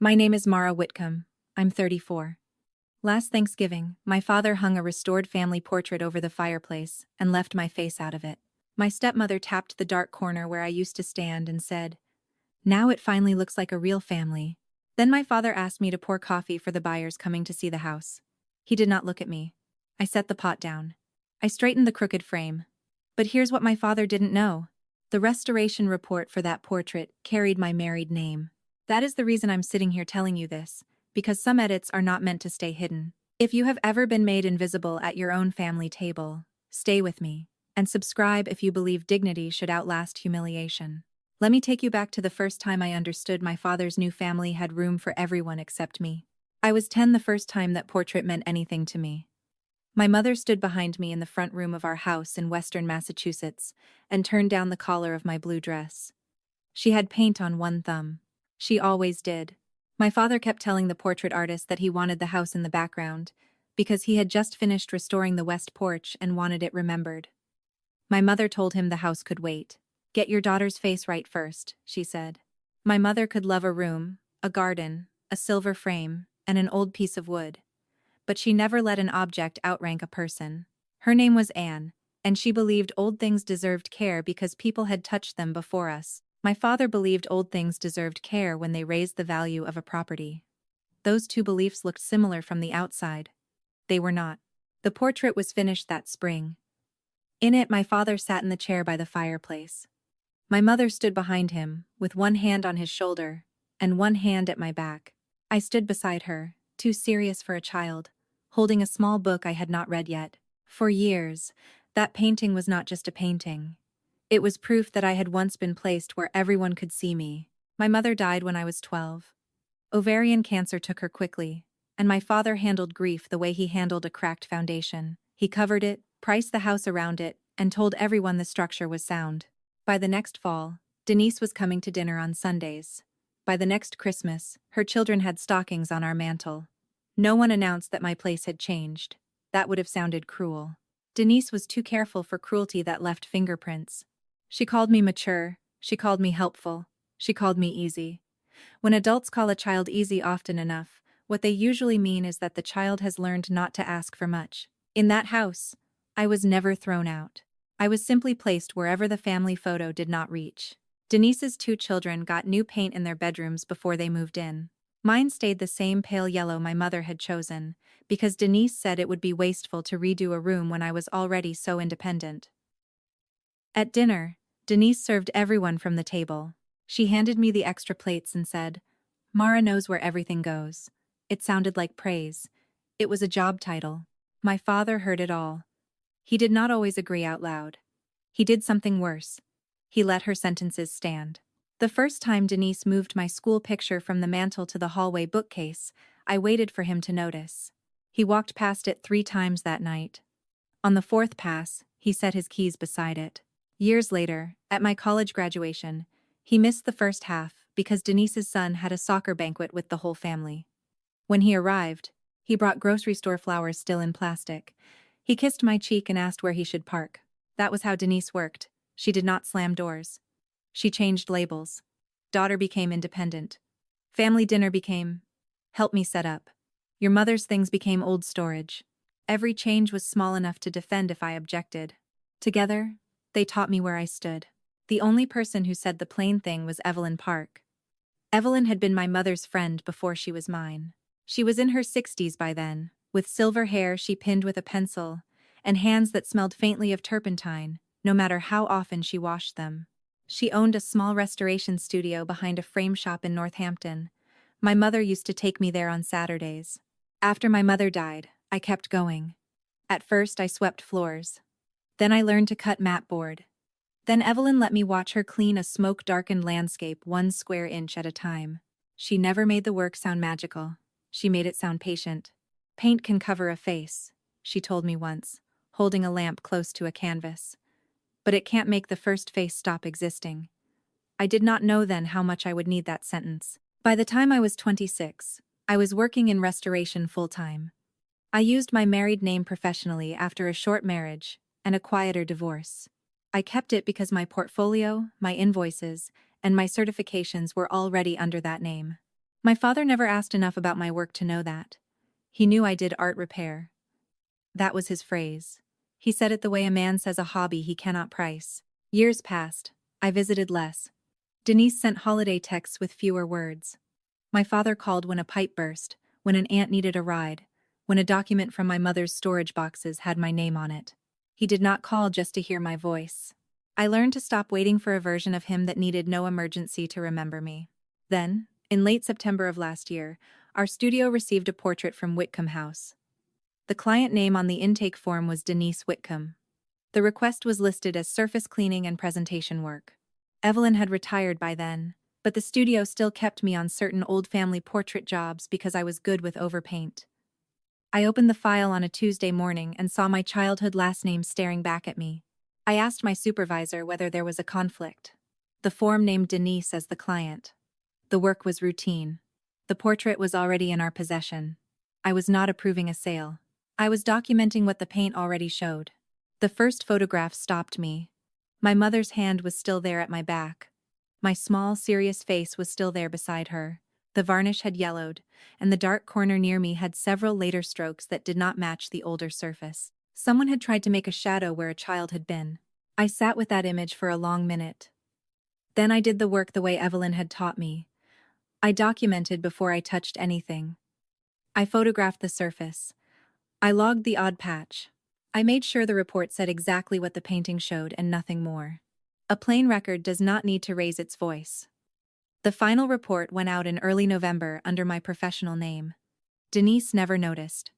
My name is Mara Whitcomb. I'm 34. Last Thanksgiving, my father hung a restored family portrait over the fireplace and left my face out of it. My stepmother tapped the dark corner where I used to stand and said, "Now it finally looks like a real family." Then my father asked me to pour coffee for the buyers coming to see the house. He did not look at me. I set the pot down. I straightened the crooked frame. But here's what my father didn't know. The restoration report for that portrait carried my married name. That is the reason I'm sitting here telling you this, because some edits are not meant to stay hidden. If you have ever been made invisible at your own family table, stay with me, and subscribe if you believe dignity should outlast humiliation. Let me take you back to the first time I understood my father's new family had room for everyone except me. I was 10 the first time that portrait meant anything to me. My mother stood behind me in the front room of our house in western Massachusetts and turned down the collar of my blue dress. She had paint on one thumb. She always did. My father kept telling the portrait artist that he wanted the house in the background, because he had just finished restoring the west porch and wanted it remembered. My mother told him the house could wait. "Get your daughter's face right first," she said. My mother could love a room, a garden, a silver frame, and an old piece of wood. But she never let an object outrank a person. Her name was Anne, and she believed old things deserved care because people had touched them before us. My father believed old things deserved care when they raised the value of a property. Those two beliefs looked similar from the outside. They were not. The portrait was finished that spring. In it, my father sat in the chair by the fireplace. My mother stood behind him, with one hand on his shoulder, and one hand at my back. I stood beside her, too serious for a child, holding a small book I had not read yet. For years, that painting was not just a painting. It was proof that I had once been placed where everyone could see me. My mother died when I was 12. Ovarian cancer took her quickly, and my father handled grief the way he handled a cracked foundation. He covered it, priced the house around it, and told everyone the structure was sound. By the next fall, Denise was coming to dinner on Sundays. By the next Christmas, her children had stockings on our mantel. No one announced that my place had changed. That would have sounded cruel. Denise was too careful for cruelty that left fingerprints. She called me mature, she called me helpful, she called me easy. When adults call a child easy often enough, what they usually mean is that the child has learned not to ask for much. In that house, I was never thrown out. I was simply placed wherever the family photo did not reach. Denise's two children got new paint in their bedrooms before they moved in. Mine stayed the same pale yellow my mother had chosen, because Denise said it would be wasteful to redo a room when I was already so independent. At dinner, Denise served everyone from the table. She handed me the extra plates and said, "Mara knows where everything goes." It sounded like praise. It was a job title. My father heard it all. He did not always agree out loud. He did something worse. He let her sentences stand. The first time Denise moved my school picture from the mantel to the hallway bookcase, I waited for him to notice. He walked past it 3 times that night. On the 4th pass, he set his keys beside it. Years later, at my college graduation, he missed the first half because Denise's son had a soccer banquet with the whole family. When he arrived, he brought grocery store flowers still in plastic. He kissed my cheek and asked where he should park. That was how Denise worked. She did not slam doors. She changed labels. Daughter became independent. Family dinner became, "Help me set up." Your mother's things became old storage. Every change was small enough to defend if I objected. Together, they taught me where I stood. The only person who said the plain thing was Evelyn Park. Evelyn had been my mother's friend before she was mine. She was in her 60s by then, with silver hair she pinned with a pencil, and hands that smelled faintly of turpentine, no matter how often she washed them. She owned a small restoration studio behind a frame shop in Northampton. My mother used to take me there on Saturdays. After my mother died, I kept going. At first I swept floors. Then I learned to cut mat board. Then Evelyn let me watch her clean a smoke-darkened landscape 1 square inch at a time. She never made the work sound magical. She made it sound patient. "Paint can cover a face," she told me once, holding a lamp close to a canvas. "But it can't make the first face stop existing." I did not know then how much I would need that sentence. By the time I was 26, I was working in restoration full-time. I used my married name professionally after a short marriage and a quieter divorce. I kept it because my portfolio, my invoices, and my certifications were already under that name. My father never asked enough about my work to know that. He knew I did art repair. That was his phrase. He said it the way a man says a hobby he cannot price. Years passed. I visited less. Denise sent holiday texts with fewer words. My father called when a pipe burst, when an aunt needed a ride, when a document from my mother's storage boxes had my name on it. He did not call just to hear my voice. I learned to stop waiting for a version of him that needed no emergency to remember me. Then, in late September of last year, our studio received a portrait from Whitcomb House. The client name on the intake form was Denise Whitcomb. The request was listed as surface cleaning and presentation work. Evelyn had retired by then, but the studio still kept me on certain old family portrait jobs because I was good with overpaint. I opened the file on a Tuesday morning and saw my childhood last name staring back at me. I asked my supervisor whether there was a conflict. The form named Denise as the client. The work was routine. The portrait was already in our possession. I was not approving a sale. I was documenting what the paint already showed. The first photograph stopped me. My mother's hand was still there at my back. My small, serious face was still there beside her. The varnish had yellowed, and the dark corner near me had several later strokes that did not match the older surface. Someone had tried to make a shadow where a child had been. I sat with that image for a long minute. Then I did the work the way Evelyn had taught me. I documented before I touched anything. I photographed the surface. I logged the odd patch. I made sure the report said exactly what the painting showed and nothing more. A plain record does not need to raise its voice. The final report went out in early November under my professional name. Denise never noticed.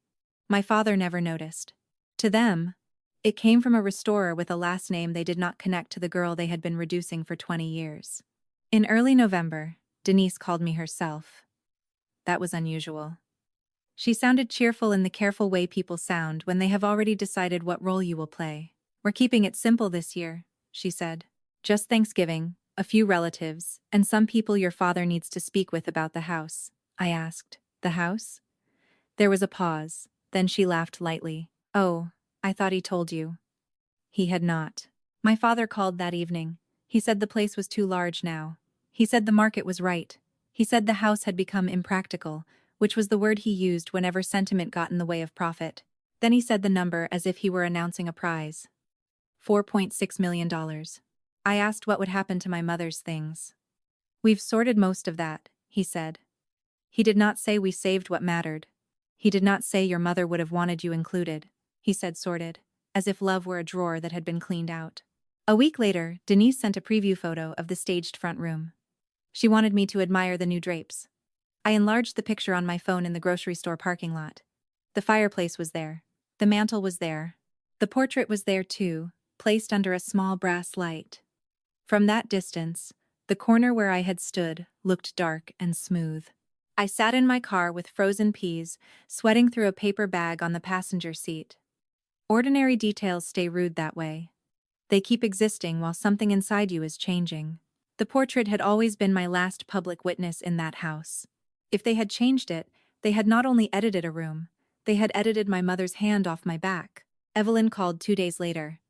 My father never noticed. To them, it came from a restorer with a last name they did not connect to the girl they had been reducing for 20 years. In early November, Denise called me herself. That was unusual. She sounded cheerful in the careful way people sound when they have already decided what role you will play. "We're keeping it simple this year," she said. "Just Thanksgiving, a few relatives, and some people your father needs to speak with about the house." I asked, "The house?" There was a pause, then she laughed lightly. "Oh, I thought he told you." He had not. My father called that evening. He said the place was too large now. He said the market was right. He said the house had become impractical, which was the word he used whenever sentiment got in the way of profit. Then he said the number as if he were announcing a prize. $4.6 million. I asked what would happen to my mother's things. "We've sorted most of that," he said. He did not say we saved what mattered. He did not say your mother would have wanted you included. He said sorted, as if love were a drawer that had been cleaned out. A week later, Denise sent a preview photo of the staged front room. She wanted me to admire the new drapes. I enlarged the picture on my phone in the grocery store parking lot. The fireplace was there. The mantel was there. The portrait was there too, placed under a small brass light. From that distance, the corner where I had stood looked dark and smooth. I sat in my car with frozen peas, sweating through a paper bag on the passenger seat. Ordinary details stay rude that way. They keep existing while something inside you is changing. The portrait had always been my last public witness in that house. If they had changed it, they had not only edited a room, they had edited my mother's hand off my back. Evelyn called 2 days later.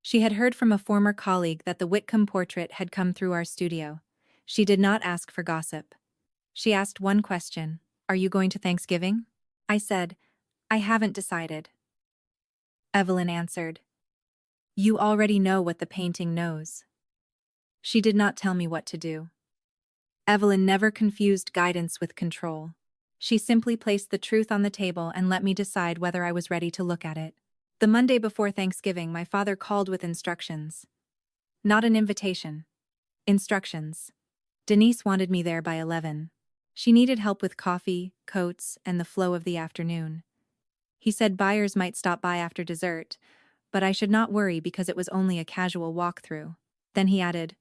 She had heard from a former colleague that the Whitcomb portrait had come through our studio. She did not ask for gossip. She asked one question: "Are you going to Thanksgiving?" I said, "I haven't decided." Evelyn answered, "You already know what the painting knows." She did not tell me what to do. Evelyn never confused guidance with control. She simply placed the truth on the table and let me decide whether I was ready to look at it. The Monday before Thanksgiving, my father called with instructions. Not an invitation. Instructions. Denise wanted me there by 11. She needed help with coffee, coats, and the flow of the afternoon. He said buyers might stop by after dessert, but I should not worry because it was only a casual walkthrough. Then he added,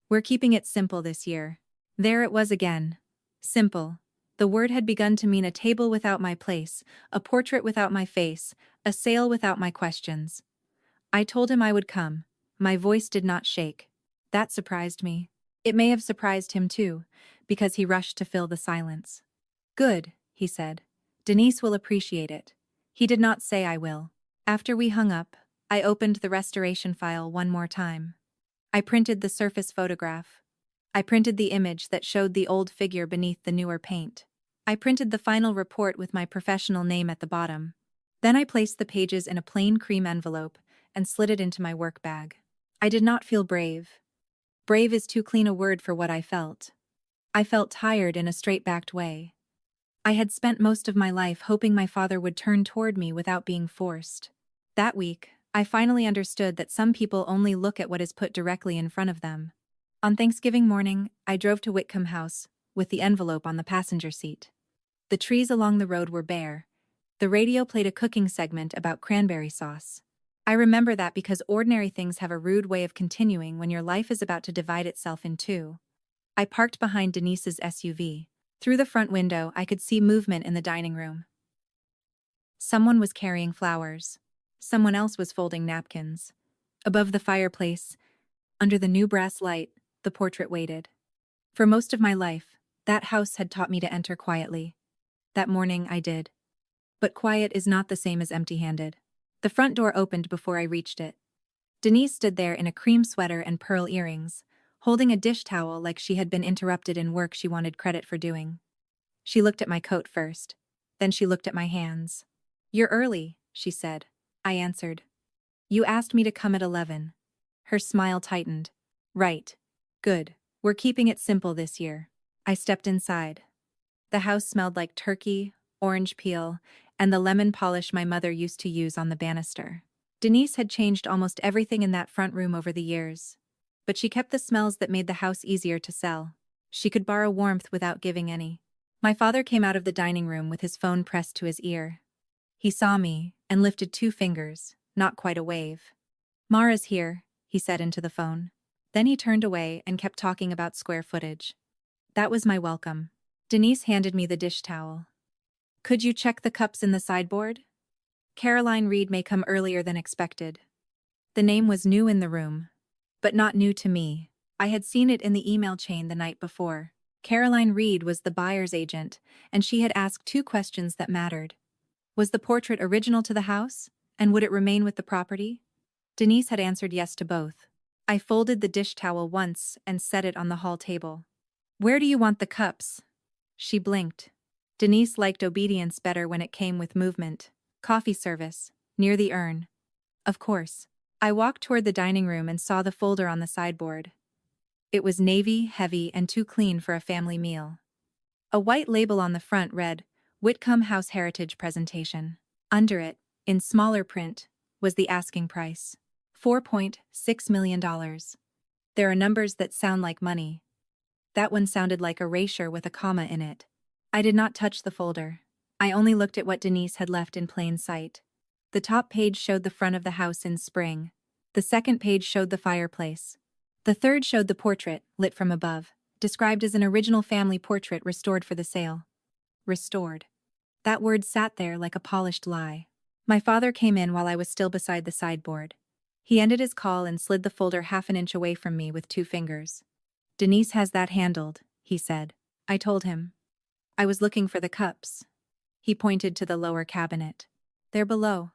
"We're keeping it simple this year." There it was again. Simple. The word had begun to mean a table without my place, a portrait without my face, a sale without my questions. I told him I would come. My voice did not shake. That surprised me. It may have surprised him too, because he rushed to fill the silence. "Good," he said. "Denise will appreciate it." He did not say I will. After we hung up, I opened the restoration file one more time. I printed the surface photograph. I printed the image that showed the old figure beneath the newer paint. I printed the final report with my professional name at the bottom. Then I placed the pages in a plain cream envelope and slid it into my work bag. I did not feel brave. Brave is too clean a word for what I felt. I felt tired in a straight-backed way. I had spent most of my life hoping my father would turn toward me without being forced. That week, I finally understood that some people only look at what is put directly in front of them. On Thanksgiving morning, I drove to Whitcomb House, with the envelope on the passenger seat. The trees along the road were bare. The radio played a cooking segment about cranberry sauce. I remember that because ordinary things have a rude way of continuing when your life is about to divide itself in two. I parked behind Denise's SUV. Through the front window, I could see movement in the dining room. Someone was carrying flowers. Someone else was folding napkins. Above the fireplace, under the new brass light, the portrait waited. For most of my life, that house had taught me to enter quietly. That morning I did. But quiet is not the same as empty-handed. The front door opened before I reached it. Denise stood there in a cream sweater and pearl earrings, holding a dish towel like she had been interrupted in work she wanted credit for doing. She looked at my coat first. Then she looked at my hands. "You're early," she said. I answered. "You asked me to come at 11. Her smile tightened. "Right. Good. We're keeping it simple this year." I stepped inside. The house smelled like turkey, orange peel, and the lemon polish my mother used to use on the banister. Denise had changed almost everything in that front room over the years. But she kept the smells that made the house easier to sell. She could borrow warmth without giving any. My father came out of the dining room with his phone pressed to his ear. He saw me and lifted 2 fingers, not quite a wave. "Mara's here," he said into the phone. Then he turned away and kept talking about square footage. That was my welcome. Denise handed me the dish towel. "Could you check the cups in the sideboard? Caroline Reed may come earlier than expected." The name was new in the room, but not new to me. I had seen it in the email chain the night before. Caroline Reed was the buyer's agent, and she had asked 2 questions that mattered. Was the portrait original to the house, and would it remain with the property? Denise had answered yes to both. I folded the dish towel once and set it on the hall table. "Where do you want the cups?" She blinked. Denise liked obedience better when it came with movement. "Coffee service, near the urn." "Of course." I walked toward the dining room and saw the folder on the sideboard. It was navy, heavy, and too clean for a family meal. A white label on the front read, "Whitcomb House Heritage Presentation." Under it, in smaller print, was the asking price. $4.6 million. There are numbers that sound like money. That one sounded like erasure with a comma in it. I did not touch the folder. I only looked at what Denise had left in plain sight. The top page showed the front of the house in spring. The second page showed the fireplace. The third showed the portrait, lit from above, described as an original family portrait restored for the sale. Restored. That word sat there like a polished lie. My father came in while I was still beside the sideboard. He ended his call and slid the folder half an inch away from me with 2 fingers. "Denise has that handled," he said. I told him. "I was looking for the cups." He pointed to the lower cabinet. "They're below."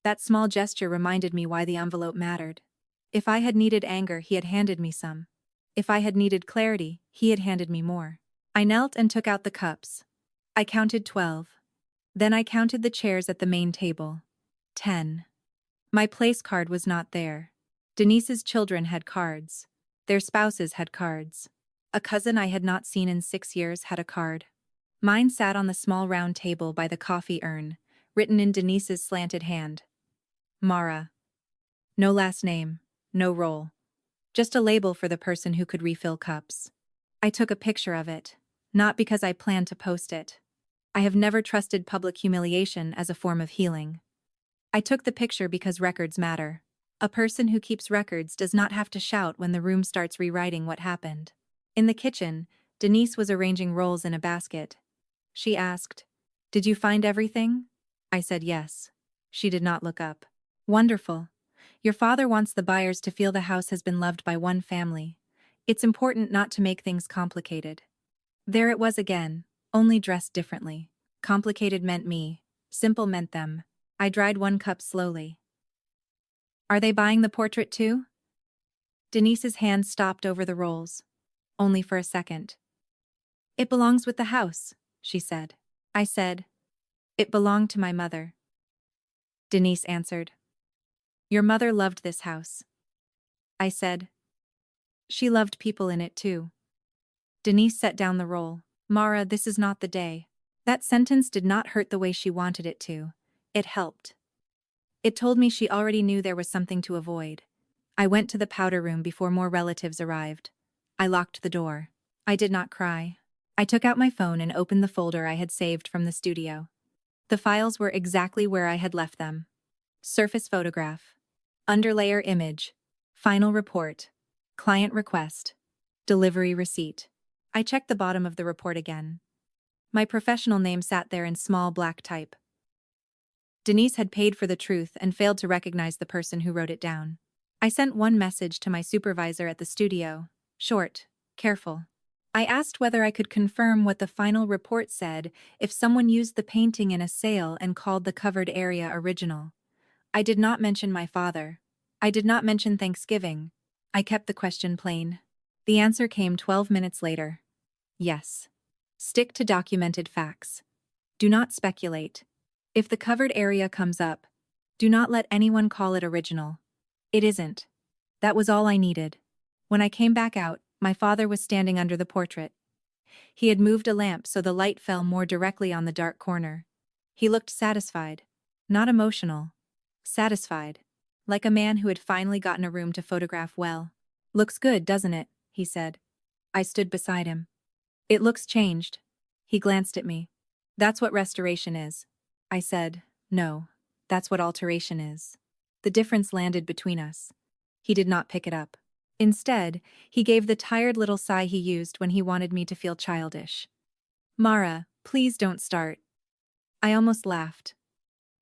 That small gesture reminded me why the envelope mattered. If I had needed anger, he had handed me some. If I had needed clarity, he had handed me more. I knelt and took out the cups. I counted 12. Then I counted the chairs at the main table. 10. My place card was not there. Denise's children had cards. Their spouses had cards. A cousin I had not seen in 6 years had a card. Mine sat on the small round table by the coffee urn, written in Denise's slanted hand. Mara. No last name, no role. Just a label for the person who could refill cups. I took a picture of it, not because I planned to post it. I have never trusted public humiliation as a form of healing. I took the picture because records matter. A person who keeps records does not have to shout when the room starts rewriting what happened. In the kitchen, Denise was arranging rolls in a basket. She asked, "Did you find everything?" I said yes. She did not look up. "Wonderful. Your father wants the buyers to feel the house has been loved by one family. It's important not to make things complicated." There it was again, only dressed differently. Complicated meant me. Simple meant them. I dried 1 cup slowly. "Are they buying the portrait too?" Denise's hand stopped over the rolls. only for a second. "It belongs with the house," she said. I said, "It belonged to my mother." Denise answered, "Your mother loved this house." I said, "She loved people in it too." Denise set down the roll. "Mara, this is not the day." That sentence did not hurt the way she wanted it to. It helped. It told me she already knew there was something to avoid. I went to the powder room before more relatives arrived. I locked the door. I did not cry. I took out my phone and opened the folder I had saved from the studio. The files were exactly where I had left them. Surface photograph. Underlayer image. Final report. Client request. Delivery receipt. I checked the bottom of the report again. My professional name sat there in small black type. Denise had paid for the truth and failed to recognize the person who wrote it down. I sent one message to my supervisor at the studio. Short, careful. I asked whether I could confirm what the final report said if someone used the painting in a sale and called the covered area original. I did not mention my father. I did not mention Thanksgiving. I kept the question plain. The answer came 12 minutes later. Yes. Stick to documented facts. Do not speculate. If the covered area comes up, do not let anyone call it original. It isn't. That was all I needed. When I came back out, my father was standing under the portrait. He had moved a lamp so the light fell more directly on the dark corner. He looked satisfied. Not emotional. Satisfied. Like a man who had finally gotten a room to photograph well. "Looks good, doesn't it?" he said. I stood beside him. "It looks changed." He glanced at me. "That's what restoration is." I said, "No, that's what alteration is." The difference landed between us. He did not pick it up. Instead, he gave the tired little sigh he used when he wanted me to feel childish. "Mara, please don't start." I almost laughed.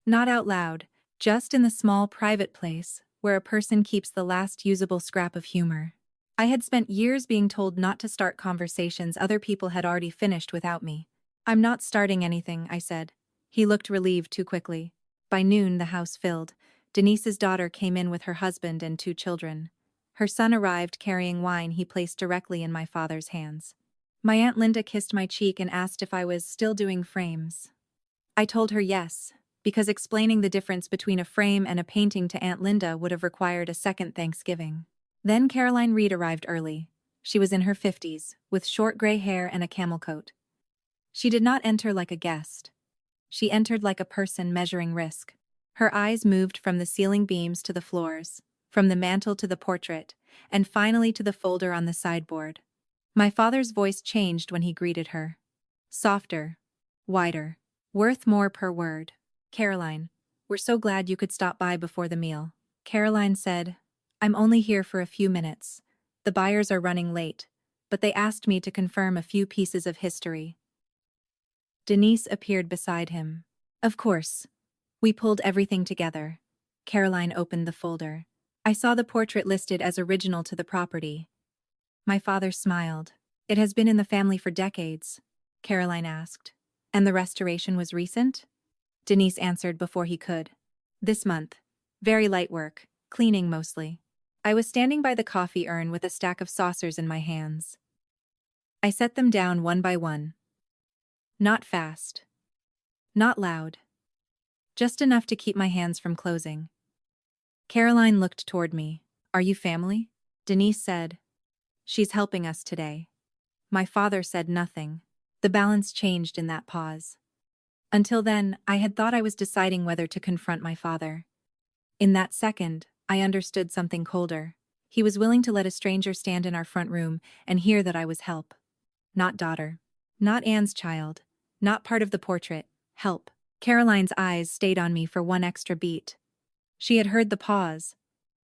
Not out loud, just in the small private place where a person keeps the last usable scrap of humor. I had spent years being told not to start conversations other people had already finished without me. "I'm not starting anything," I said. He looked relieved too quickly. By noon, the house filled. Denise's daughter came in with her husband and 2 children. Her son arrived carrying wine he placed directly in my father's hands. My Aunt Linda kissed my cheek and asked if I was still doing frames. I told her yes, because explaining the difference between a frame and a painting to Aunt Linda would have required a second Thanksgiving. Then Caroline Reed arrived early. She was in her 50s, with short gray hair and a camel coat. She did not enter like a guest. She entered like a person measuring risk. Her eyes moved from the ceiling beams to the floors, from the mantel to the portrait, and finally to the folder on the sideboard. My father's voice changed when he greeted her. Softer, wider, worth more per word. "Caroline, we're so glad you could stop by before the meal." Caroline said, "I'm only here for a few minutes. The buyers are running late, but they asked me to confirm a few pieces of history." Denise appeared beside him. "Of course." We pulled everything together. Caroline opened the folder. I saw the portrait listed as original to the property. My father smiled. "It has been in the family for decades," Caroline asked. "And the restoration was recent?" Denise answered before he could. "This month. Very light work, cleaning mostly." I was standing by the coffee urn with a stack of saucers in my hands. I set them down one by one. Not fast. Not loud. Just enough to keep my hands from closing. Caroline looked toward me. "Are you family?" Denise said, "She's helping us today." My father said nothing. The balance changed in that pause. Until then, I had thought I was deciding whether to confront my father. In that second, I understood something colder. He was willing to let a stranger stand in our front room and hear that I was help. Not daughter. Not Anne's child. Not part of the portrait. Help. Caroline's eyes stayed on me for one extra beat. She had heard the pause.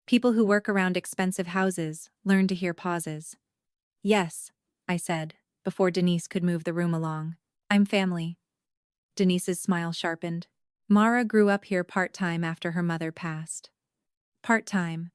People who work around expensive houses learn to hear pauses. "Yes," I said, before Denise could move the room along. "I'm family." Denise's smile sharpened. "Mara grew up here part-time after her mother passed." Part-time.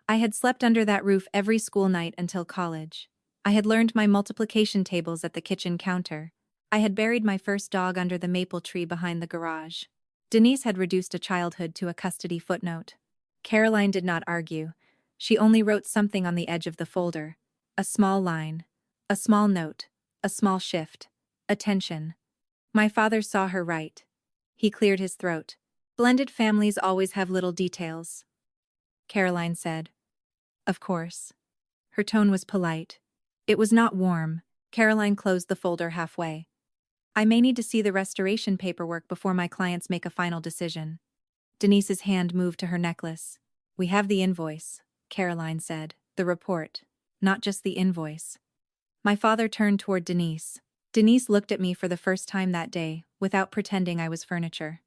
I had slept under that roof every school night until college. I had learned my multiplication tables at the kitchen counter. I had buried my first dog under the maple tree behind the garage. Denise had reduced a childhood to a custody footnote. Caroline did not argue. She only wrote something on the edge of the folder. A small line. A small note. A small shift. Attention. My father saw her right. He cleared his throat. Blended families always have little details, Caroline said. Of course. Her tone was polite. It was not warm. Caroline closed the folder halfway. I may need to see the restoration paperwork before my clients make a final decision. Denise's hand moved to her necklace. We have the invoice, Caroline said. The report. Not just the invoice. My father turned toward Denise. Denise looked at me for the first time that day, without pretending I was furniture.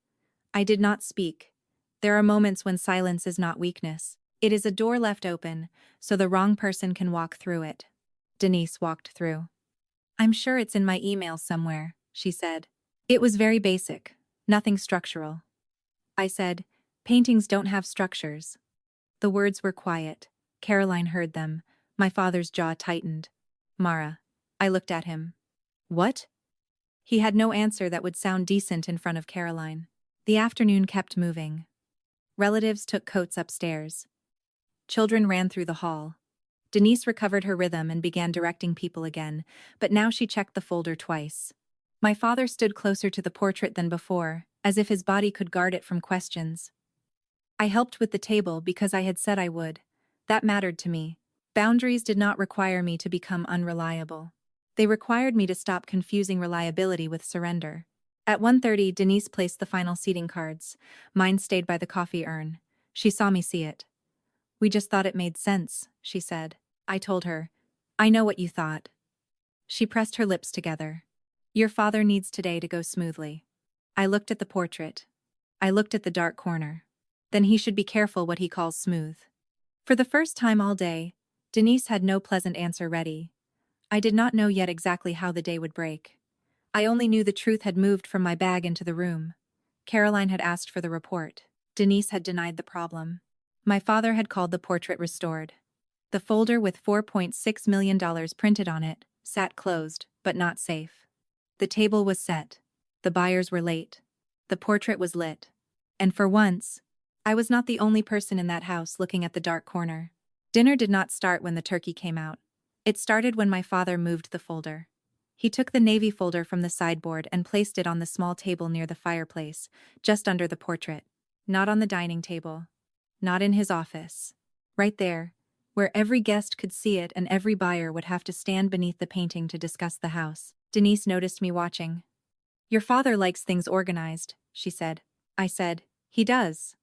I did not speak. There are moments when silence is not weakness. It is a door left open, so the wrong person can walk through it. Denise walked through. I'm sure it's in my email somewhere, she said. It was very basic, nothing structural. I said, paintings don't have structures. The words were quiet. Caroline heard them. My father's jaw tightened. Mara. I looked at him. What? He had no answer that would sound decent in front of Caroline. The afternoon kept moving. Relatives took coats upstairs. Children ran through the hall. Denise recovered her rhythm and began directing people again, but now she checked the folder twice. My father stood closer to the portrait than before, as if his body could guard it from questions. I helped with the table because I had said I would. That mattered to me. Boundaries did not require me to become unreliable. They required me to stop confusing reliability with surrender. At 1:30, Denise placed the final seating cards. Mine stayed by the coffee urn. She saw me see it. We just thought it made sense, she said. I told her, I know what you thought. She pressed her lips together. Your father needs today to go smoothly. I looked at the portrait. I looked at the dark corner. Then he should be careful what he calls smooth. For the first time all day, Denise had no pleasant answer ready. I did not know yet exactly how the day would break. I only knew the truth had moved from my bag into the room. Caroline had asked for the report. Denise had denied the problem. My father had called the portrait restored. The folder with $4.6 million printed on it sat closed, but not safe. The table was set. The buyers were late. The portrait was lit. And for once, I was not the only person in that house looking at the dark corner. Dinner did not start when the turkey came out. It started when my father moved the folder. He took the navy folder from the sideboard and placed it on the small table near the fireplace, just under the portrait. Not on the dining table. Not in his office. Right there, where every guest could see it and every buyer would have to stand beneath the painting to discuss the house. Denise noticed me watching. Your father likes things organized, she said. I said, he does.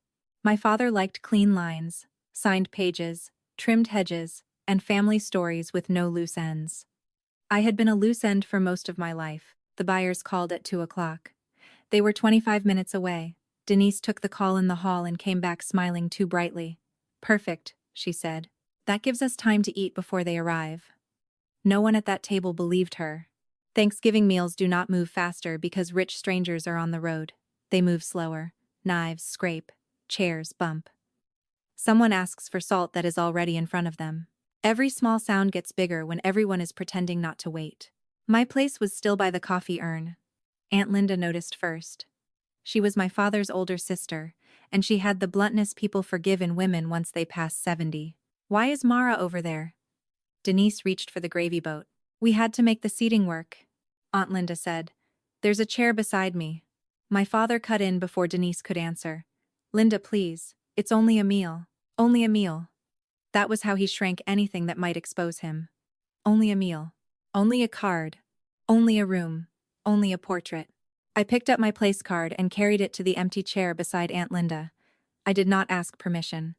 My father liked clean lines, signed pages, trimmed hedges, and family stories with no loose ends. I had been a loose end for most of my life. The buyers called at 2 o'clock. They were 25 minutes away. Denise took the call in the hall and came back smiling too brightly. Perfect, she said. That gives us time to eat before they arrive. No one at that table believed her. Thanksgiving meals do not move faster because rich strangers are on the road. They move slower. Knives scrape. Chairs bump. Someone asks for salt that is already in front of them. Every small sound gets bigger when everyone is pretending not to wait. My place was still by the coffee urn. Aunt Linda noticed first. She was my father's older sister, and she had the bluntness people forgive in women once they pass 70. Why is Mara over there? Denise reached for the gravy boat. We had to make the seating work, Aunt Linda said. There's a chair beside me. My father cut in before Denise could answer. Linda, please, it's only a meal. Only a meal. That was how he shrank anything that might expose him. Only a meal. Only a card. Only a room. Only a portrait. I picked up my place card and carried it to the empty chair beside Aunt Linda. I did not ask permission.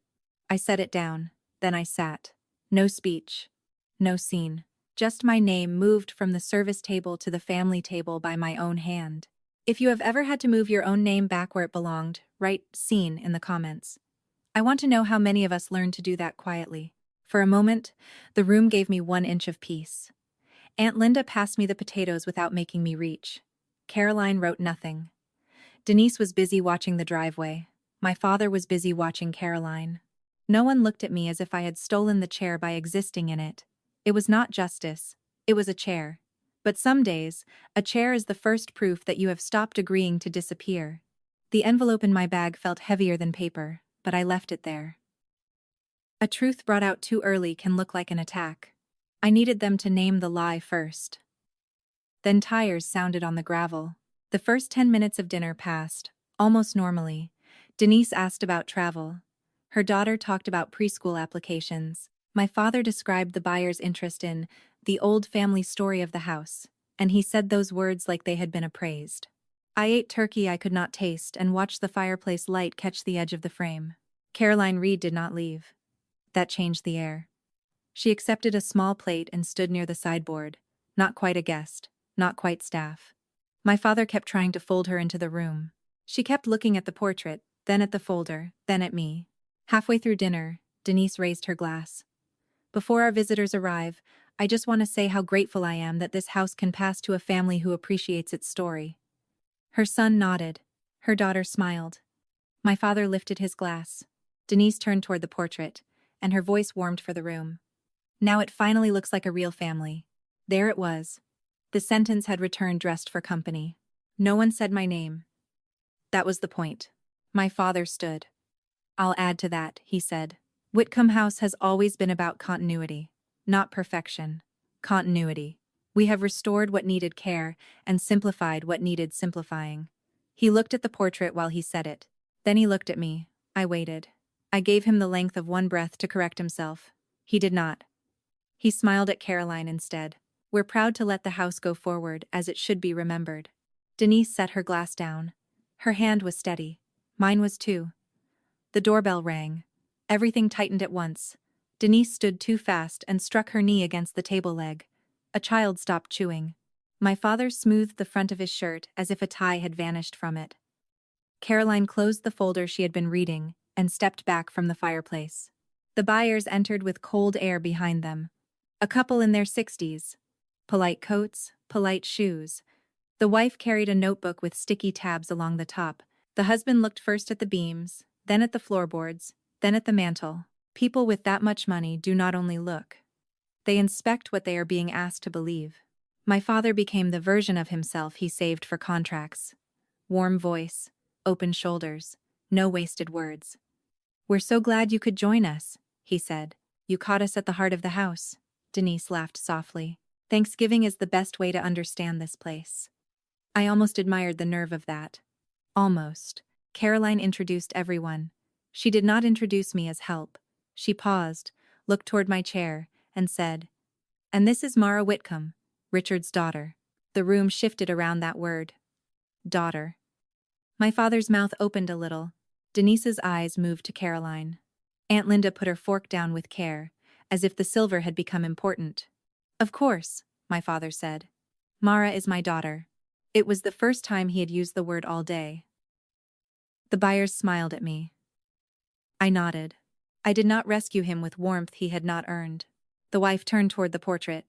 I set it down. Then I sat. No speech. No scene. Just my name moved from the service table to the family table by my own hand. If you have ever had to move your own name back where it belonged, write "scene" in the comments. I want to know how many of us learned to do that quietly. For a moment, the room gave me 1 inch of peace. Aunt Linda passed me the potatoes without making me reach. Caroline wrote nothing. Denise was busy watching the driveway. My father was busy watching Caroline. No one looked at me as if I had stolen the chair by existing in it. It was not justice. It was a chair. But some days, a chair is the first proof that you have stopped agreeing to disappear. The envelope in my bag felt heavier than paper, but I left it there. A truth brought out too early can look like an attack. I needed them to name the lie first. Then tires sounded on the gravel. The first 10 minutes of dinner passed, almost normally. Denise asked about travel. Her daughter talked about preschool applications. My father described the buyer's interest in the old family story of the house, and he said those words like they had been appraised. I ate turkey I could not taste and watched the fireplace light catch the edge of the frame. Caroline Reed did not leave. That changed the air. She accepted a small plate and stood near the sideboard. Not quite a guest, not quite staff. My father kept trying to fold her into the room. She kept looking at the portrait, then at the folder, then at me. Halfway through dinner, Denise raised her glass. Before our visitors arrive, I just want to say how grateful I am that this house can pass to a family who appreciates its story. Her son nodded. Her daughter smiled. My father lifted his glass. Denise turned toward the portrait, and her voice warmed for the room. Now it finally looks like a real family. There it was. The sentence had returned dressed for company. No one said my name. That was the point. My father stood. I'll add to that, he said. Whitcomb House has always been about continuity. Not perfection. Continuity. We have restored what needed care and simplified what needed simplifying. He looked at the portrait while he said it. Then he looked at me. I waited. I gave him the length of one breath to correct himself. He did not. He smiled at Caroline instead. We're proud to let the house go forward as it should be remembered. Denise set her glass down. Her hand was steady. Mine was too. The doorbell rang. Everything tightened at once. Denise stood too fast and struck her knee against the table leg. A child stopped chewing. My father smoothed the front of his shirt as if a tie had vanished from it. Caroline closed the folder she had been reading and stepped back from the fireplace. The buyers entered with cold air behind them. A couple in their 60s. Polite coats, polite shoes. The wife carried a notebook with sticky tabs along the top. The husband looked first at the beams, then at the floorboards, then at the mantel. People with that much money do not only look. They inspect what they are being asked to believe. My father became the version of himself he saved for contracts. Warm voice, open shoulders, no wasted words. We're so glad you could join us, he said. You caught us at the heart of the house. Denise laughed softly. Thanksgiving is the best way to understand this place. I almost admired the nerve of that. Almost. Caroline introduced everyone. She did not introduce me as help. She paused, looked toward my chair, and said, "And this is Mara Whitcomb, Richard's daughter." The room shifted around that word. Daughter. My father's mouth opened a little. Denise's eyes moved to Caroline. Aunt Linda put her fork down with care, as if the silver had become important. Of course, my father said. Mara is my daughter. It was the first time he had used the word all day. The buyers smiled at me. I nodded. I did not rescue him with warmth he had not earned. The wife turned toward the portrait.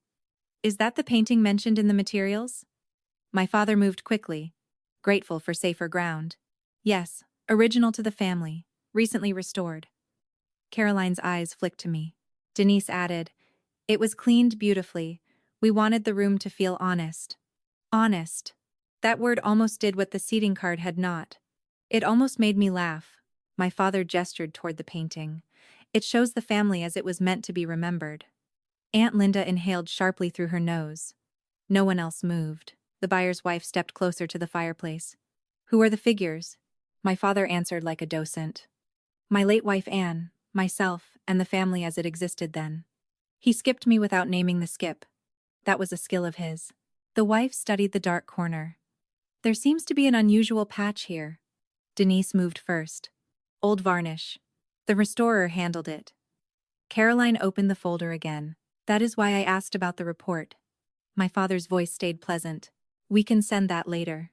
Is that the painting mentioned in the materials? My father moved quickly, grateful for safer ground. Yes, original to the family, recently restored. Caroline's eyes flicked to me. Denise added, it was cleaned beautifully. We wanted the room to feel honest. Honest. That word almost did what the seating card had not. It almost made me laugh. My father gestured toward the painting. It shows the family as it was meant to be remembered. Aunt Linda inhaled sharply through her nose. No one else moved. The buyer's wife stepped closer to the fireplace. Who are the figures? My father answered like a docent. My late wife Anne, myself, and the family as it existed then. He skipped me without naming the skip. That was a skill of his. The wife studied the dark corner. There seems to be an unusual patch here. Denise moved first. Old varnish. The restorer handled it. Caroline opened the folder again. That is why I asked about the report. My father's voice stayed pleasant. We can send that later.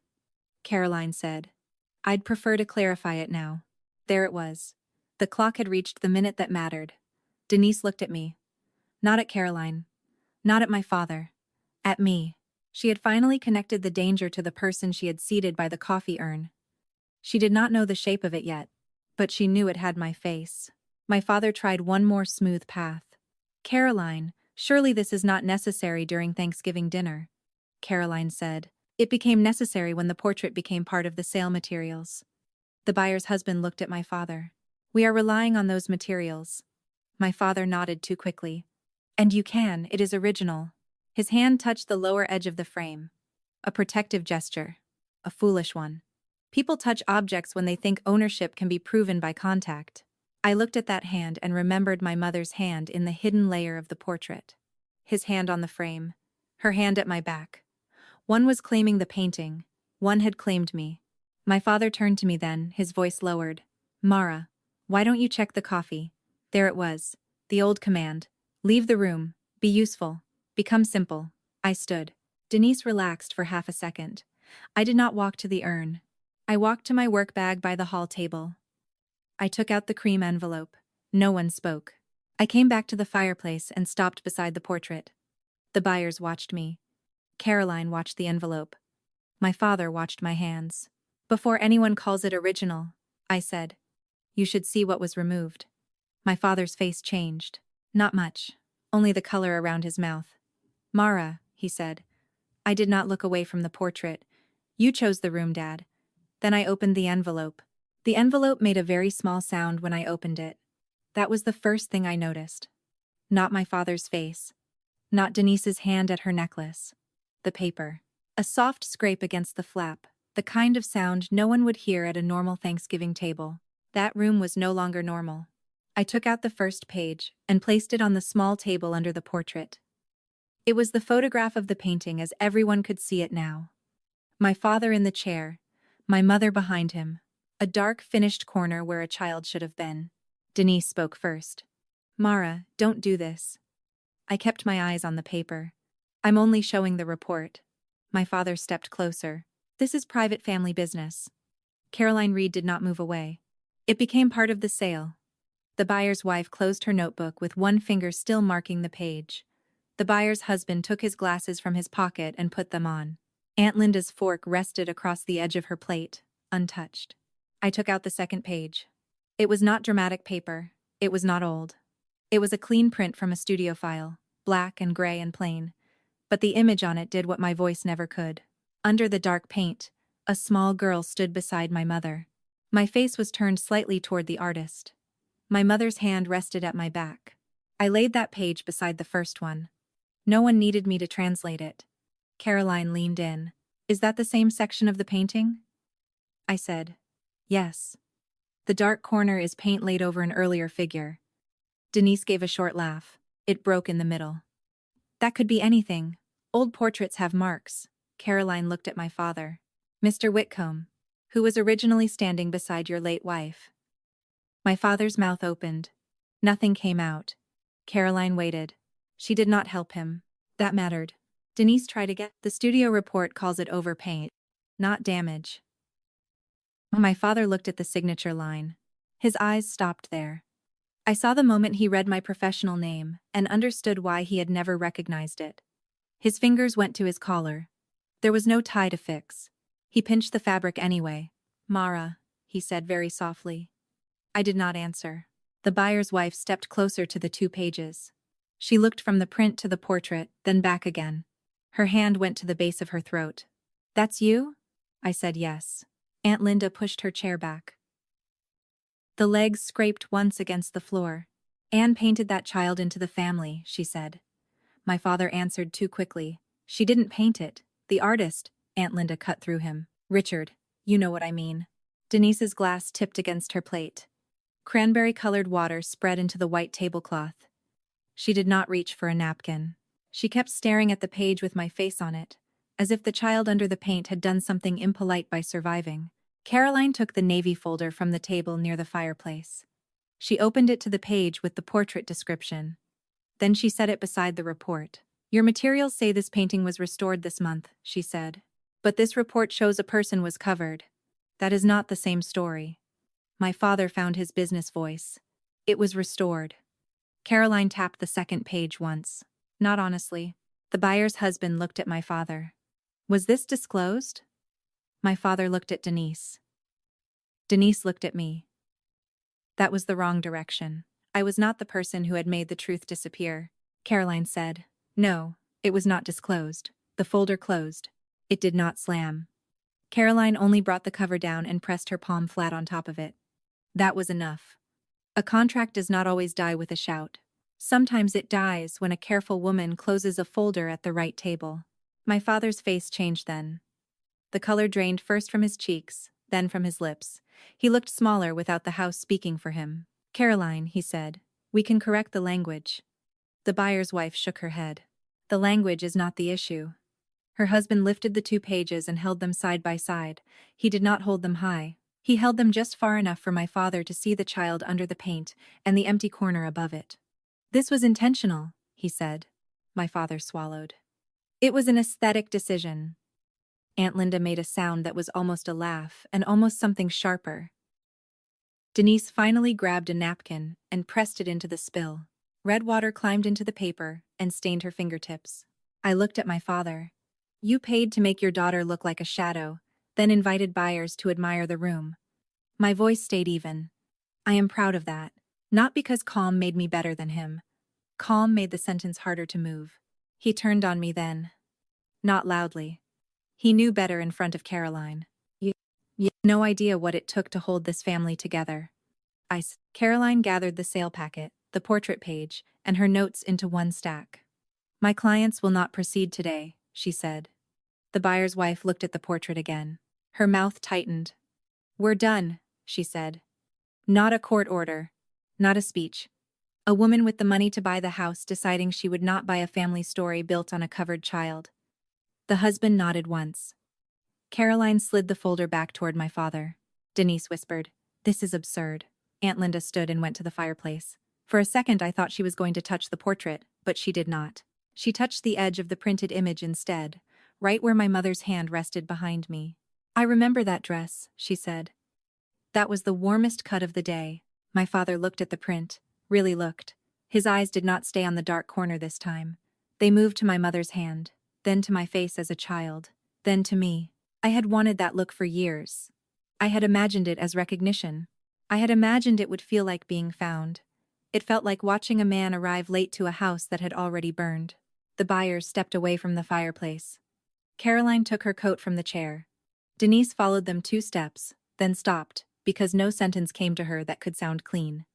Caroline said. I'd prefer to clarify it now. There it was. The clock had reached the minute that mattered. Denise looked at me. Not at Caroline. Not at my father. At me. She had finally connected the danger to the person she had seated by the coffee urn. She did not know the shape of it yet, but she knew it had my face. My father tried one more smooth path. Caroline, surely this is not necessary during Thanksgiving dinner. Caroline said. It became necessary when the portrait became part of the sale materials. The buyer's husband looked at my father. We are relying on those materials. My father nodded too quickly. And you can, it is original. His hand touched the lower edge of the frame. A protective gesture. A foolish one. People touch objects when they think ownership can be proven by contact. I looked at that hand and remembered my mother's hand in the hidden layer of the portrait. His hand on the frame. Her hand at my back. One was claiming the painting. One had claimed me. My father turned to me then, his voice lowered. Mara, why don't you check the coffee? There it was. The old command. Leave the room. Be useful. Become simple. I stood. Denise relaxed for half a second. I did not walk to the urn. I walked to my work bag by the hall table. I took out the cream envelope. No one spoke. I came back to the fireplace and stopped beside the portrait. The buyers watched me. Caroline watched the envelope. My father watched my hands. Before anyone calls it original, I said, you should see what was removed. My father's face changed. Not much. Only the color around his mouth. Mara, he said. I did not look away from the portrait. You chose the room, Dad. Then I opened the envelope. The envelope made a very small sound when I opened it. That was the first thing I noticed. Not my father's face. Not Denise's hand at her necklace. The paper. A soft scrape against the flap, the kind of sound no one would hear at a normal Thanksgiving table. That room was no longer normal. I took out the first page and placed it on the small table under the portrait. It was the photograph of the painting as everyone could see it now. My father in the chair, my mother behind him, a dark finished corner where a child should have been. Denise spoke first. Mara, don't do this. I kept my eyes on the paper. I'm only showing the report. My father stepped closer. This is private family business. Caroline Reed did not move away. It became part of the sale. The buyer's wife closed her notebook with one finger still marking the page. The buyer's husband took his glasses from his pocket and put them on. Aunt Linda's fork rested across the edge of her plate, untouched. I took out the second page. It was not dramatic paper. It was not old. It was a clean print from a studio file, black and gray and plain. But the image on it did what my voice never could. Under the dark paint, a small girl stood beside my mother. My face was turned slightly toward the artist. My mother's hand rested at my back. I laid that page beside the first one. No one needed me to translate it. Caroline leaned in. Is that the same section of the painting? I said, yes. The dark corner is paint laid over an earlier figure. Denise gave a short laugh. It broke in the middle. That could be anything. Old portraits have marks. Caroline looked at my father. Mr. Whitcomb, who was originally standing beside your late wife. My father's mouth opened. Nothing came out. Caroline waited. She did not help him. That mattered. Denise tried again. The studio report calls it overpaint, not damage. My father looked at the signature line. His eyes stopped there. I saw the moment he read my professional name and understood why he had never recognized it. His fingers went to his collar. There was no tie to fix. He pinched the fabric anyway. Mara, he said very softly. I did not answer. The buyer's wife stepped closer to the 2 pages. She looked from the print to the portrait, then back again. Her hand went to the base of her throat. That's you? I said yes. Aunt Linda pushed her chair back. The legs scraped once against the floor. Anne painted that child into the family, she said. My father answered too quickly. She didn't paint it. The artist, Aunt Linda cut through him. Richard, you know what I mean. Denise's glass tipped against her plate. Cranberry-colored water spread into the white tablecloth. She did not reach for a napkin. She kept staring at the page with my face on it, as if the child under the paint had done something impolite by surviving. Caroline took the navy folder from the table near the fireplace. She opened it to the page with the portrait description. Then she set it beside the report. Your materials say this painting was restored this month, she said. But this report shows a person was covered. That is not the same story. My father found his business voice. It was restored. Caroline tapped the second page once. Not honestly. The buyer's husband looked at my father. Was this disclosed? My father looked at Denise. Denise looked at me. That was the wrong direction. I was not the person who had made the truth disappear. Caroline said, no, it was not disclosed. The folder closed. It did not slam. Caroline only brought the cover down and pressed her palm flat on top of it. That was enough. A contract does not always die with a shout. Sometimes it dies when a careful woman closes a folder at the right table. My father's face changed then. The color drained first from his cheeks, then from his lips. He looked smaller without the house speaking for him. "Caroline," he said, "we can correct the language." The buyer's wife shook her head. "The language is not the issue." Her husband lifted the 2 pages and held them side by side. He did not hold them high. He held them just far enough for my father to see the child under the paint and the empty corner above it. "This was intentional," he said. My father swallowed. "It was an aesthetic decision." Aunt Linda made a sound that was almost a laugh and almost something sharper. Denise finally grabbed a napkin and pressed it into the spill. Red water climbed into the paper and stained her fingertips. I looked at my father. "You paid to make your daughter look like a shadow, then invited buyers to admire the room." My voice stayed even. I am proud of that. Not because calm made me better than him. Calm made the sentence harder to move. He turned on me then. Not loudly. He knew better in front of Caroline. You have no idea what it took to hold this family together." Caroline gathered the sale packet, the portrait page, and her notes into one stack. "My clients will not proceed today," she said. The buyer's wife looked at the portrait again. Her mouth tightened. "We're done," she said. Not a court order. Not a speech. A woman with the money to buy the house deciding she would not buy a family story built on a covered child. The husband nodded once. Caroline slid the folder back toward my father. Denise whispered, "This is absurd." Aunt Linda stood and went to the fireplace. For a second I thought she was going to touch the portrait, but she did not. She touched the edge of the printed image instead, right where my mother's hand rested behind me. "I remember that dress," she said. "That was the warmest cut of the day." My father looked at the print, really looked. His eyes did not stay on the dark corner this time. They moved to my mother's hand, then to my face as a child, then to me. I had wanted that look for years. I had imagined it as recognition. I had imagined it would feel like being found. It felt like watching a man arrive late to a house that had already burned. The buyers stepped away from the fireplace. Caroline took her coat from the chair. Denise followed them 2 steps, then stopped, because no sentence came to her that could sound clean.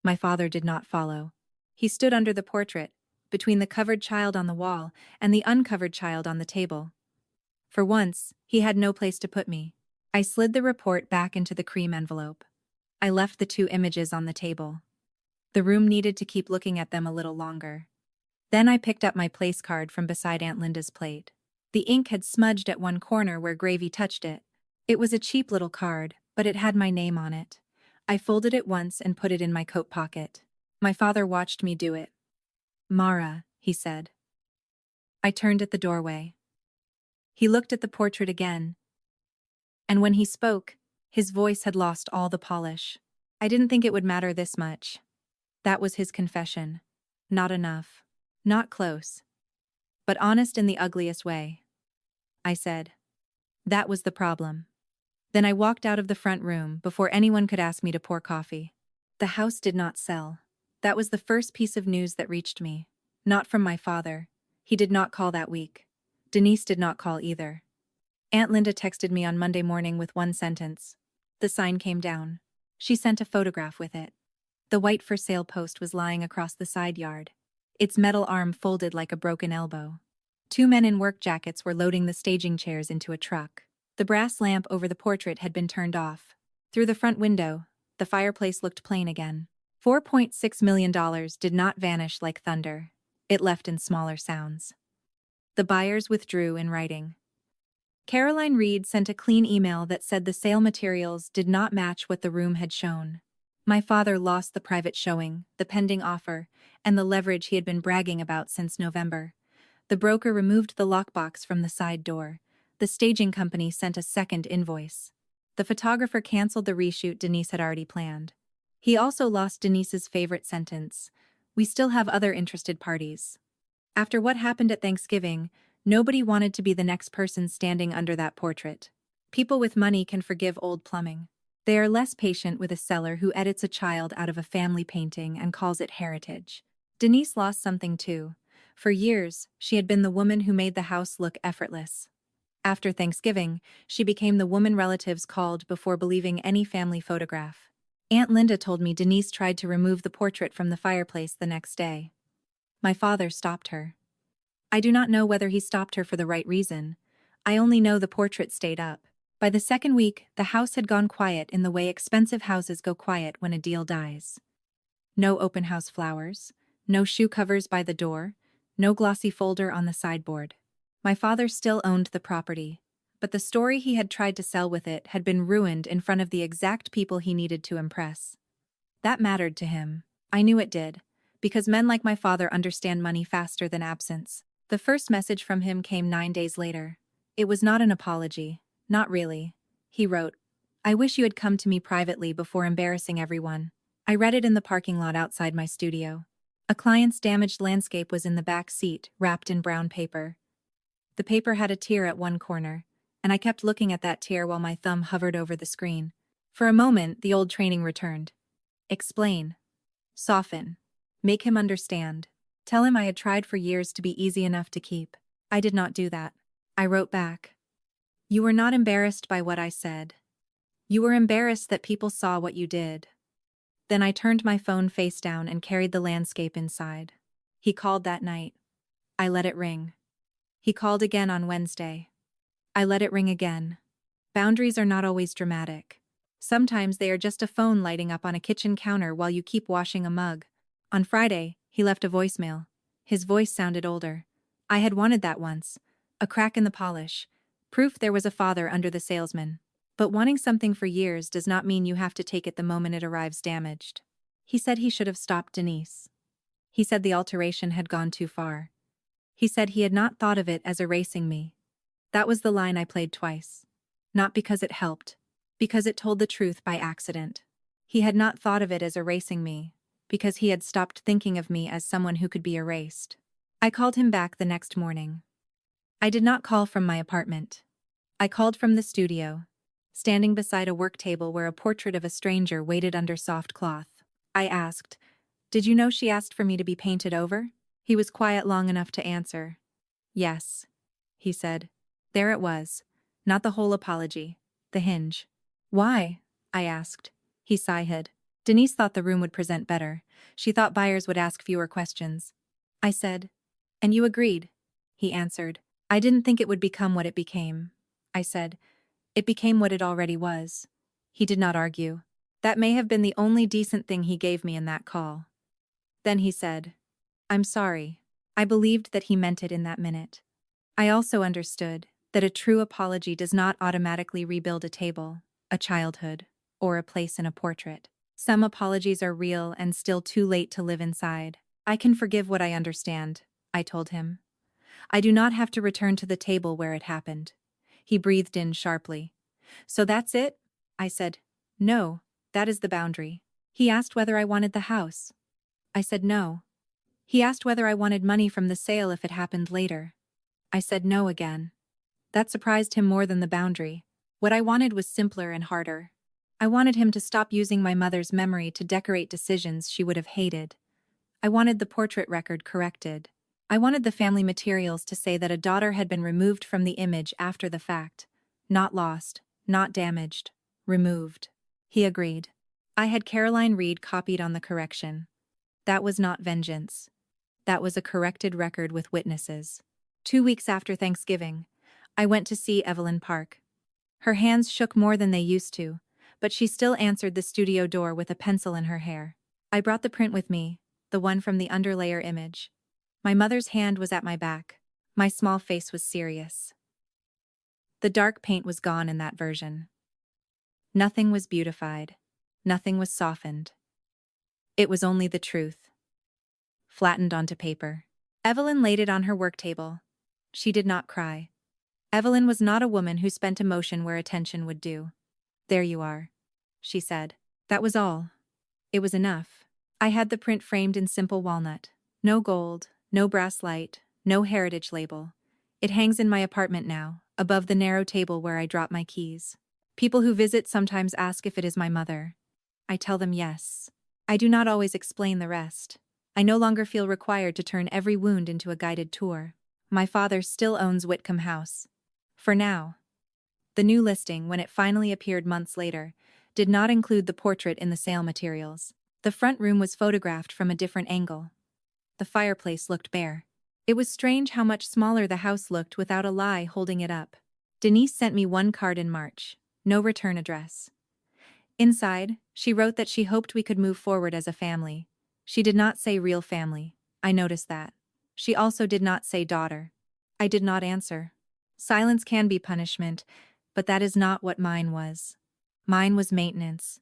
My father did not follow. He stood under the portrait, between the covered child on the wall and the uncovered child on the table. For once, he had no place to put me. I slid the report back into the cream envelope. I left the 2 images on the table. The room needed to keep looking at them a little longer. Then I picked up my place card from beside Aunt Linda's plate. The ink had smudged at one corner where gravy touched it. It was a cheap little card, but it had my name on it. I folded it once and put it in my coat pocket. My father watched me do it. "Mara," he said. I turned at the doorway. He looked at the portrait again. And when he spoke, his voice had lost all the polish. "I didn't think it would matter this much." That was his confession. Not enough. Not close. But honest in the ugliest way. I said. That was the problem. Then I walked out of the front room before anyone could ask me to pour coffee. The house did not sell. That was the first piece of news that reached me. Not from my father. He did not call that week. Denise did not call either. Aunt Linda texted me on Monday morning with one sentence. The sign came down. She sent a photograph with it. The white for sale post was lying across the side yard. Its metal arm folded like a broken elbow. 2 men in work jackets were loading the staging chairs into a truck. The brass lamp over the portrait had been turned off. Through the front window, the fireplace looked plain again. $4.6 million did not vanish like thunder. It left in smaller sounds. The buyers withdrew in writing. Caroline Reed sent a clean email that said the sale materials did not match what the room had shown. My father lost the private showing, the pending offer, and the leverage he had been bragging about since November. The broker removed the lockbox from the side door. The staging company sent a second invoice. The photographer canceled the reshoot Denise had already planned. He also lost Denise's favorite sentence. "We still have other interested parties." After what happened at Thanksgiving, nobody wanted to be the next person standing under that portrait. People with money can forgive old plumbing. They are less patient with a seller who edits a child out of a family painting and calls it heritage. Denise lost something too. For years, she had been the woman who made the house look effortless. After Thanksgiving, she became the woman relatives called before believing any family photograph. Aunt Linda told me Denise tried to remove the portrait from the fireplace the next day. My father stopped her. I do not know whether he stopped her for the right reason. I only know the portrait stayed up. By the second week, the house had gone quiet in the way expensive houses go quiet when a deal dies. No open house flowers, no shoe covers by the door, no glossy folder on the sideboard. My father still owned the property, but the story he had tried to sell with it had been ruined in front of the exact people he needed to impress. That mattered to him. I knew it did, because men like my father understand money faster than absence. The first message from him came 9 days later. It was not an apology. Not really. He wrote, "I wish you had come to me privately before embarrassing everyone." I read it in the parking lot outside my studio. A client's damaged landscape was in the back seat, wrapped in brown paper. The paper had a tear at one corner, and I kept looking at that tear while my thumb hovered over the screen. For a moment, the old training returned. Explain. Soften. Make him understand. Tell him I had tried for years to be easy enough to keep. I did not do that. I wrote back. You were not embarrassed by what I said. You were embarrassed that people saw what you did. Then I turned my phone face down and carried the landscape inside. He called that night. I let it ring. He called again on Wednesday. I let it ring again. Boundaries are not always dramatic. Sometimes they are just a phone lighting up on a kitchen counter while you keep washing a mug. On Friday, he left a voicemail. His voice sounded older. I had wanted that once. A crack in the polish. Proof there was a father under the salesman. But wanting something for years does not mean you have to take it the moment it arrives damaged. He said he should have stopped Denise. He said the alteration had gone too far. He said he had not thought of it as erasing me. That was the line I played twice. Not because it helped, because it told the truth by accident. He had not thought of it as erasing me, because he had stopped thinking of me as someone who could be erased. I called him back the next morning. I did not call from my apartment. I called from the studio, standing beside a work table where a portrait of a stranger waited under soft cloth. I asked, "Did you know she asked for me to be painted over?" He was quiet long enough to answer. "Yes," he said. There it was. Not the whole apology. The hinge. "Why?" I asked. He sighed. Denise thought the room would present better. She thought buyers would ask fewer questions. I said, "And you agreed?" He answered. "I didn't think it would become what it became." I said, "It became what it already was." He did not argue. That may have been the only decent thing he gave me in that call. Then he said, "I'm sorry." I believed that he meant it in that minute. I also understood that a true apology does not automatically rebuild a table, a childhood, or a place in a portrait. Some apologies are real and still too late to live inside. "I can forgive what I understand," I told him. "I do not have to return to the table where it happened." He breathed in sharply. "So that's it?" I said, "No, that is the boundary." He asked whether I wanted the house. I said no. He asked whether I wanted money from the sale if it happened later. I said no again. That surprised him more than the boundary. What I wanted was simpler and harder. I wanted him to stop using my mother's memory to decorate decisions she would have hated. I wanted the portrait record corrected. I wanted the family materials to say that a daughter had been removed from the image after the fact. Not lost, not damaged, removed. He agreed. I had Caroline Reed copied on the correction. That was not vengeance. That was a corrected record with witnesses. 2 weeks after Thanksgiving, I went to see Evelyn Park. Her hands shook more than they used to, but she still answered the studio door with a pencil in her hair. I brought the print with me, the one from the underlayer image. My mother's hand was at my back. My small face was serious. The dark paint was gone in that version. Nothing was beautified. Nothing was softened. It was only the truth. Flattened onto paper. Evelyn laid it on her work table. She did not cry. Evelyn was not a woman who spent emotion where attention would do. "There you are," she said. That was all. It was enough. I had the print framed in simple walnut. No gold, no brass light, no heritage label. It hangs in my apartment now, above the narrow table where I drop my keys. People who visit sometimes ask if it is my mother. I tell them yes. I do not always explain the rest. I no longer feel required to turn every wound into a guided tour. My father still owns Whitcomb House. For now. The new listing, when it finally appeared months later, did not include the portrait in the sale materials. The front room was photographed from a different angle. The fireplace looked bare. It was strange how much smaller the house looked without a lie holding it up. Denise sent me one card in March. No return address. Inside, she wrote that she hoped we could move forward as a family. She did not say real family. I noticed that. She also did not say daughter. I did not answer. Silence can be punishment, but that is not what mine was. Mine was maintenance.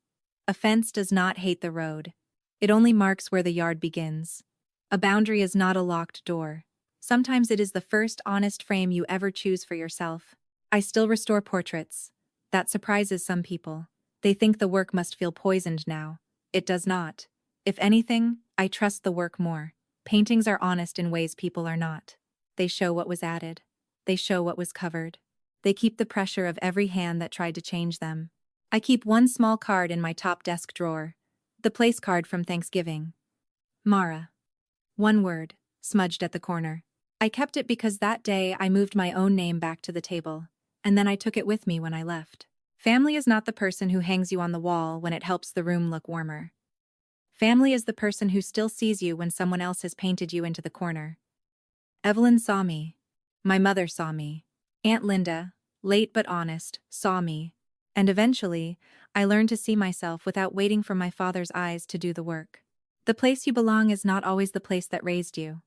A fence does not hate the road. It only marks where the yard begins. A boundary is not a locked door. Sometimes it is the first honest frame you ever choose for yourself. I still restore portraits. That surprises some people. They think the work must feel poisoned now. It does not. If anything, I trust the work more. Paintings are honest in ways people are not. They show what was added. They show what was covered. They keep the pressure of every hand that tried to change them. I keep one small card in my top desk drawer. The place card from Thanksgiving. Mara. One word, smudged at the corner. I kept it because that day I moved my own name back to the table, and then I took it with me when I left. Family is not the person who hangs you on the wall when it helps the room look warmer. Family is the person who still sees you when someone else has painted you into the corner. Evelyn saw me. My mother saw me. Aunt Linda, late but honest, saw me. And eventually, I learned to see myself without waiting for my father's eyes to do the work. The place you belong is not always the place that raised you.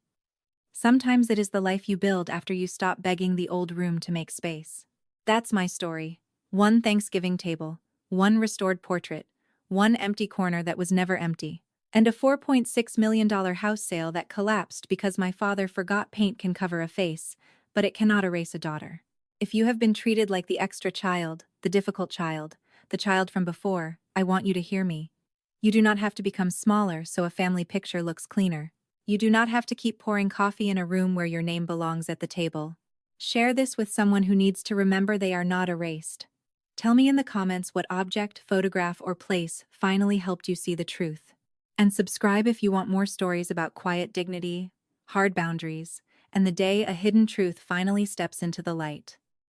Sometimes it is the life you build after you stop begging the old room to make space. That's my story. One Thanksgiving table, one restored portrait, one empty corner that was never empty, and a $4.6 million house sale that collapsed because my father forgot paint can cover a face, but it cannot erase a daughter. If you have been treated like the extra child, the difficult child, the child from before, I want you to hear me. You do not have to become smaller so a family picture looks cleaner. You do not have to keep pouring coffee in a room where your name belongs at the table. Share this with someone who needs to remember they are not erased. Tell me in the comments what object, photograph, or place finally helped you see the truth. And subscribe if you want more stories about quiet dignity, hard boundaries, and the day a hidden truth finally steps into the light.